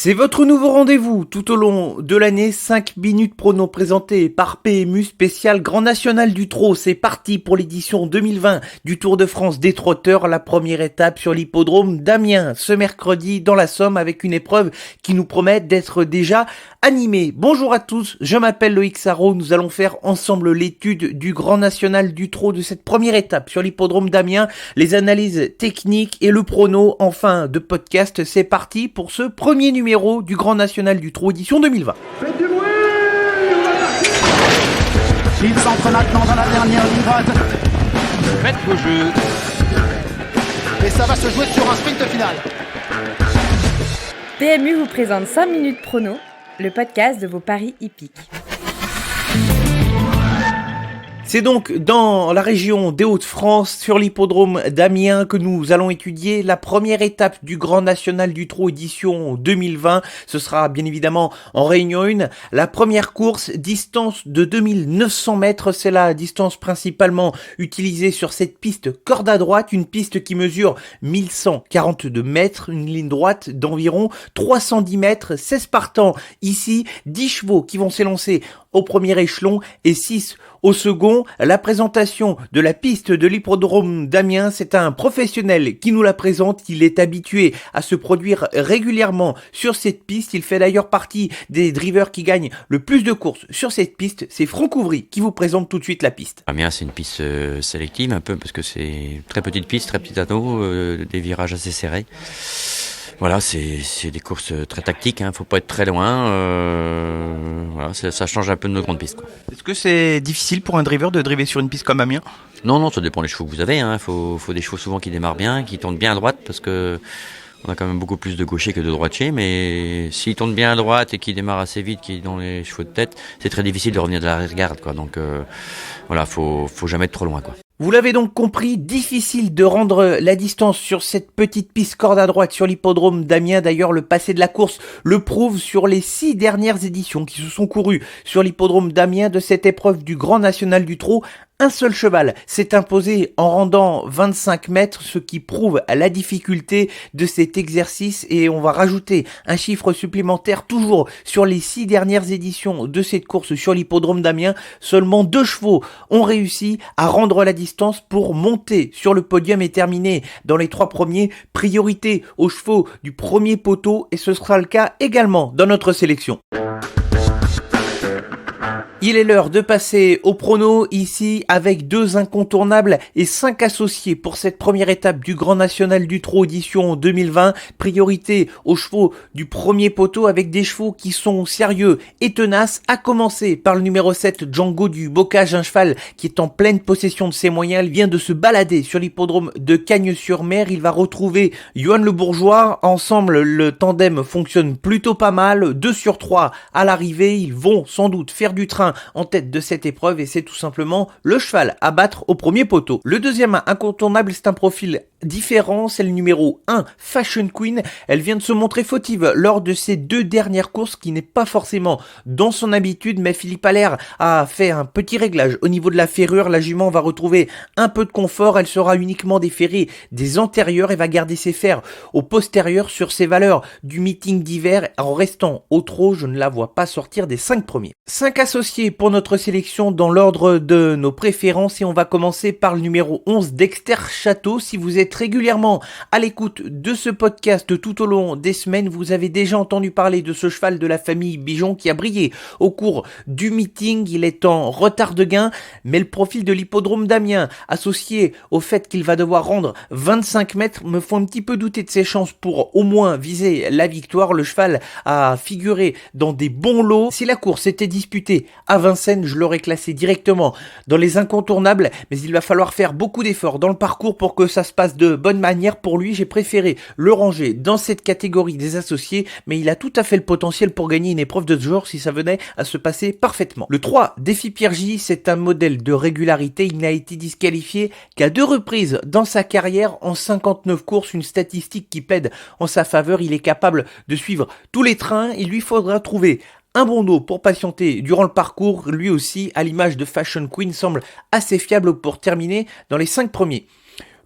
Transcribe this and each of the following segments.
C'est votre nouveau rendez-vous tout au long de l'année, 5 minutes prono présentées par PMU spécial Grand National du Trot. C'est parti pour l'édition 2020 du Tour de France des trotteurs, la première étape sur l'hippodrome d'Amiens ce mercredi dans la Somme avec une épreuve qui nous promet d'être déjà animée. Bonjour à tous, je m'appelle Loïc Sarro, nous allons faire ensemble l'étude du Grand National du Trot de cette première étape sur l'hippodrome d'Amiens, les analyses techniques et le prono en fin de podcast. C'est parti pour ce premier numéro du Grand National du Trot édition 2020. Faites du bruit, on va partir. Il s'entre maintenant dans la dernière ligne droite. Faites vos jeux. Et ça va se jouer sur un sprint final. PMU vous présente 5 minutes prono, le podcast de vos paris hippiques. C'est donc dans la région des Hauts-de-France, sur l'hippodrome d'Amiens, que nous allons étudier la première étape du Grand National du Trot édition 2020. Ce sera bien évidemment en Réunion 1. La première course, distance de 2900 mètres, c'est la distance principalement utilisée sur cette piste corde à droite, une piste qui mesure 1142 mètres, une ligne droite d'environ 310 mètres, 16 partants ici, 10 chevaux qui vont s'élancer au premier échelon et 6 au second. La présentation de la piste de l'hippodrome d'Amiens, c'est un professionnel qui nous la présente. Il est habitué à se produire régulièrement sur cette piste. Il fait d'ailleurs partie des drivers qui gagnent le plus de courses sur cette piste. C'est Franck Ouvry qui vous présente tout de suite la piste. Amiens, c'est une piste sélective un peu parce que c'est une très petite piste, très petit anneau, des virages assez serrés. Voilà, c'est des courses très tactiques, faut pas être très loin. Voilà, ça change un peu de nos grandes pistes, quoi. Est-ce que c'est difficile pour un driver de driver sur une piste comme Amiens ? Non, ça dépend des chevaux que vous avez. Faut des chevaux souvent qui démarrent bien, qui tournent bien à droite, parce que on a quand même beaucoup plus de gauchers que de droitiers. Mais s'ils tournent bien à droite et qu'ils démarrent assez vite, qui dans les chevaux de tête, c'est très difficile de revenir de la reargarde, quoi. Donc voilà, faut jamais être trop loin, quoi. Vous l'avez donc compris, difficile de rendre la distance sur cette petite piste corde à droite sur l'hippodrome d'Amiens. D'ailleurs, le passé de la course le prouve sur les 6 dernières éditions qui se sont courues sur l'hippodrome d'Amiens de cette épreuve du Grand National du Trot. Un seul cheval s'est imposé en rendant 25 mètres, ce qui prouve la difficulté de cet exercice, et on va rajouter un chiffre supplémentaire toujours sur les 6 dernières éditions de cette course sur l'hippodrome d'Amiens. Seulement 2 chevaux ont réussi à rendre la distance pour monter sur le podium et terminer dans les 3 premiers. Priorité aux chevaux du premier poteau, et ce sera le cas également dans notre sélection. Il est l'heure de passer au prono ici avec 2 incontournables et 5 associés pour cette première étape du Grand National du Trot édition 2020. Priorité aux chevaux du premier poteau avec des chevaux qui sont sérieux et tenaces, à commencer par le numéro 7 Django du Bocage, un cheval qui est en pleine possession de ses moyens. Il vient de se balader sur l'hippodrome de Cagnes-sur-Mer. Il va retrouver Johan Le Bourgeois. Ensemble, le tandem fonctionne plutôt pas mal. 2 sur 3 à l'arrivée. Ils vont sans doute faire du train en tête de cette épreuve, et c'est tout simplement le cheval à battre au premier poteau. Le deuxième incontournable, c'est un profil différent, c'est le numéro 1 Fashion Queen. Elle vient de se montrer fautive lors de ses 2 dernières courses, qui n'est pas forcément dans son habitude, mais Philippe Allaire a fait un petit réglage au niveau de la ferrure. La jument va retrouver un peu de confort, elle sera uniquement déferrée des antérieurs et va garder ses fers au postérieur sur ses valeurs du meeting d'hiver. En restant au trot, je ne la vois pas sortir des 5 premiers. 5 associés pour notre sélection dans l'ordre de nos préférences, et on va commencer par le numéro 11 Dexter Château. Si vous êtes régulièrement à l'écoute de ce podcast tout au long des semaines, vous avez déjà entendu parler de ce cheval de la famille Bijon qui a brillé au cours du meeting. Il est en retard de gain, mais le profil de l'hippodrome d'Amiens, associé au fait qu'il va devoir rendre 25 mètres, me font un petit peu douter de ses chances pour au moins viser la victoire. Le cheval a figuré dans des bons lots. Si la course était disputée à Vincennes, je l'aurais classé directement dans les incontournables, mais il va falloir faire beaucoup d'efforts dans le parcours pour que ça se passe de bonne manière pour lui. J'ai préféré le ranger dans cette catégorie des associés, mais il a tout à fait le potentiel pour gagner une épreuve de ce genre si ça venait à se passer parfaitement. Le 3 Défi Pierre J, c'est un modèle de régularité. Il n'a été disqualifié qu'à 2 reprises dans sa carrière en 59 courses, une statistique qui plaide en sa faveur. Il est capable de suivre tous les trains. Il lui faudra trouver un bon dos pour patienter durant le parcours. Lui aussi, à l'image de Fashion Queen, semble assez fiable pour terminer dans les 5 premiers.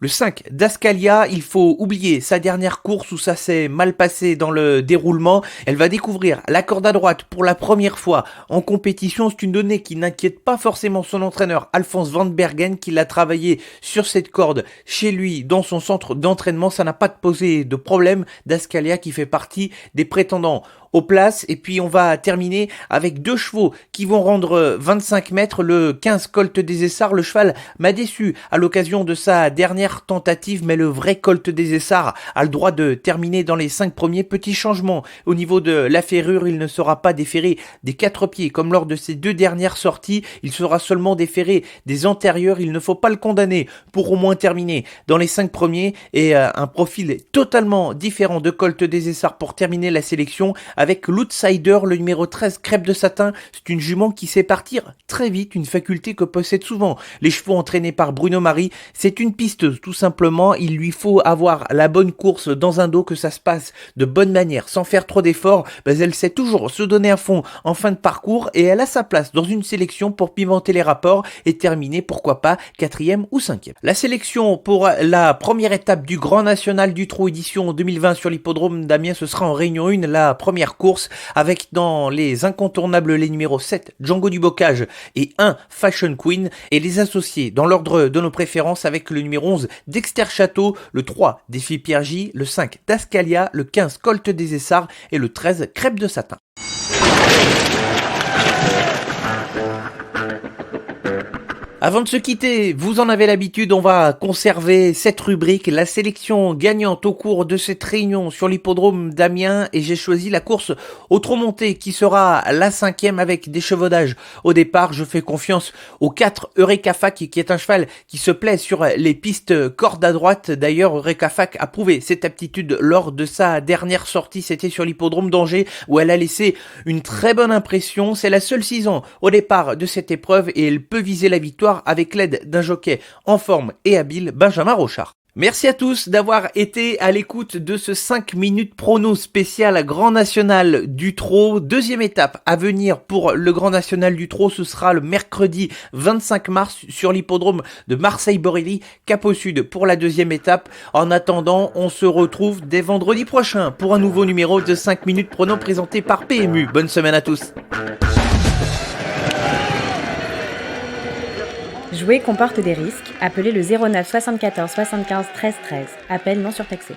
Le 5 d'Ascalia, il faut oublier sa dernière course où ça s'est mal passé dans le déroulement. Elle va découvrir la corde à droite pour la première fois en compétition. C'est une donnée qui n'inquiète pas forcément son entraîneur Alphonse Van Bergen qui l'a travaillé sur cette corde chez lui dans son centre d'entraînement. Ça n'a pas posé de problème. D'Ascalia qui fait partie des prétendants aux places. Et puis on va terminer avec 2 chevaux qui vont rendre 25 mètres. Le 15 Colt des Essarts, le cheval m'a déçu à l'occasion de sa dernière tentative, mais le vrai Colt des Essarts a le droit de terminer dans les 5 premiers. Petit changement au niveau de la ferrure, il ne sera pas déféré des 4 pieds comme lors de ses 2 dernières sorties, il sera seulement déféré des antérieurs. Il ne faut pas le condamner pour au moins terminer dans les 5 premiers et un profil totalement différent de Colt des Essarts pour terminer la sélection avec l'outsider, le numéro 13, Crêpe de Satin. C'est une jument qui sait partir très vite, une faculté que possèdent souvent les chevaux entraînés par Bruno Marie. C'est une pisteuse, tout simplement. Il lui faut avoir la bonne course dans un dos, que ça se passe de bonne manière, sans faire trop d'efforts. Elle sait toujours se donner à fond en fin de parcours et elle a sa place dans une sélection pour pimenter les rapports et terminer, pourquoi pas, 4e ou 5e. La sélection pour la première étape du Grand National du Trot édition 2020 sur l'hippodrome d'Amiens, ce sera en Réunion 1, la première course, avec dans les incontournables les numéros 7 Django du Bocage et 1 Fashion Queen, et les associés dans l'ordre de nos préférences avec le numéro 11 Dexter Château, le 3 Défi Pierre J, le 5 d'Ascalia, le 15 Colt des Essarts et le 13 Crêpe de Satin. Avant de se quitter, vous en avez l'habitude, on va conserver cette rubrique, la sélection gagnante au cours de cette réunion sur l'hippodrome d'Amiens, et j'ai choisi la course au trot monté qui sera la 5e avec des chevaudages. Au départ, je fais confiance au 4 Eureka Fac qui est un cheval qui se plaît sur les pistes corde à droite. D'ailleurs, Eureka Fac a prouvé cette aptitude lors de sa dernière sortie, c'était sur l'hippodrome d'Angers où elle a laissé une très bonne impression. C'est la seule 6 ans au départ de cette épreuve et elle peut viser la victoire avec l'aide d'un jockey en forme et habile, Benjamin Rochard. Merci à tous d'avoir été à l'écoute de ce 5 minutes prono spécial Grand National du Trot. 2e étape à venir pour le Grand National du Trot, ce sera le mercredi 25 mars sur l'hippodrome de Marseille-Borelli, Cap au Sud pour la 2e étape. En attendant, on se retrouve dès vendredi prochain pour un nouveau numéro de 5 minutes prono présenté par PMU. Bonne semaine à tous. Jouer comporte des risques. Appelez le 09 74 75 13 13. Appel non surtaxé.